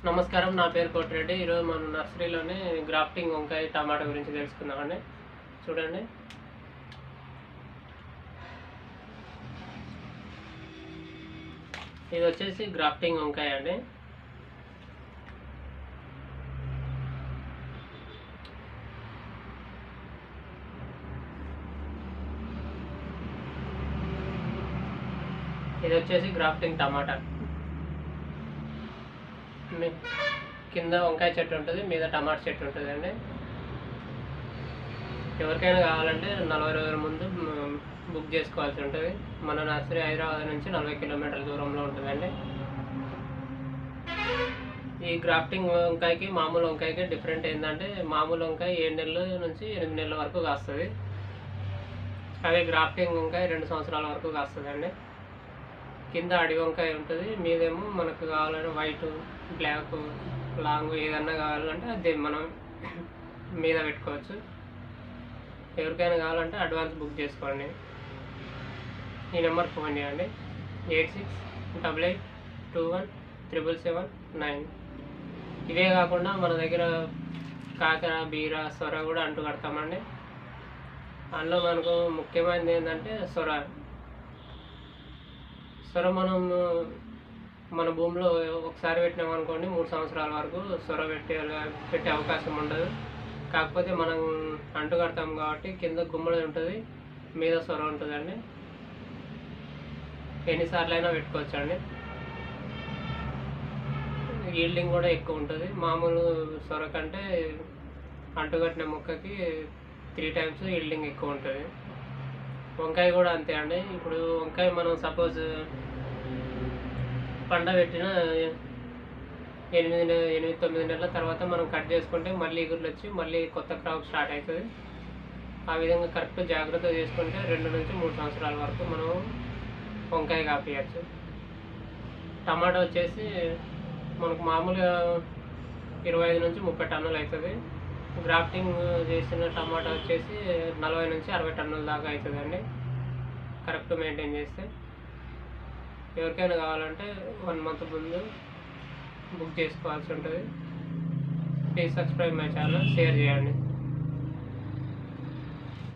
నమస్కారం. నా పేరు కోటిరెడ్డి. ఈరోజు మనం నర్సరీలోనే గ్రాఫ్టింగ్ వంకాయ, టమాటా గురించి తెలుసుకుందామండి. చూడండి, ఇది వచ్చేసి గ్రాఫ్టింగ్ వంకాయ అండి. ఇది వచ్చేసి గ్రాఫ్టింగ్ టమాటా. కింద వంకాయ చెట్టు ఉంటుంది, మీద టమాటా చెట్టు ఉంటుంది అండి. ఎవరికైనా కావాలంటే 40 రోజుల ముందు బుక్ చేసుకోవాల్సి ఉంటుంది. మన నర్సరీ హైదరాబాద్ నుంచి 40 కిలోమీటర్ల దూరంలో ఉంటుందండి. ఈ గ్రాఫ్టింగ్ వంకాయకి మామూలు వంకాయకి డిఫరెంట్ ఏంటంటే, మామూలు వంకాయ 7 నెలల నుంచి 8 నెలల వరకు కాస్తుంది. అదే గ్రాఫ్టింగ్ వంకాయ 2 సంవత్సరాల వరకు కాస్తుందండి. కింద అడి వంకాయ ఉంటుంది, మీదేమో మనకు కావాలంటే వైట్, బ్లాక్, లాంగ్ ఏదన్నా కావాలంటే అది మనం మీద పెట్టుకోవచ్చు. ఎవరికైనా కావాలంటే అడ్వాన్స్ బుక్ చేసుకోండి. ఈ నెంబర్కి ఫోన్ చేయండి, 8688217779. ఇవే కాకుండా మన దగ్గర కాకర, బీర, సొర కూడా అంటు కడతామండి. అందులో మనకు ముఖ్యమైనది ఏంటంటే సొర మనం మన భూమిలో ఒకసారి పెట్టినామనుకోండి, 3 సంవత్సరాల వరకు సొర పెట్టే అవకాశం ఉండదు. కాకపోతే మనం అంటు కడతాం కాబట్టి కింద గుమ్మడి ఉంటుంది, మీద సొర ఉంటుందండి. ఎన్నిసార్లు అయినా పెట్టుకోవచ్చు అండి. ఈల్డింగ్ కూడా ఎక్కువ ఉంటుంది. మామూలు సొర కంటే అంటుకట్టిన మొక్కకి 3 టైమ్స్ ఈల్డింగ్ ఎక్కువ ఉంటుంది. వంకాయ కూడా అంతే అండి. ఇప్పుడు వంకాయ మనం సపోజ్ పంట పెట్టిన 8-9 నెలల తర్వాత మనం కట్ చేసుకుంటే మళ్ళీ ఎగురులు వచ్చి మళ్ళీ కొత్త క్రాప్ స్టార్ట్ అవుతుంది. ఆ విధంగా కరెక్ట్ జాగ్రత్త చేసుకుంటే 2 నుంచి 3 సంవత్సరాల వరకు మనం వంకాయ కాపేయచ్చు. టమాటా వచ్చేసి మనకు మామూలుగా 25 నుంచి 30 టన్నులు అవుతుంది. గ్రాఫ్టింగ్ చేసిన టమాటా వచ్చేసి 40 నుంచి 60 టన్నుల దాకా అవుతుందండి, కరెక్ట్ మెయింటైన్ చేస్తే. ఎవరికైనా కావాలంటే 1 మంత్ ముందు బుక్ చేసుకోవాల్సి ఉంటుంది. Please subscribe my channel, share చేయండి.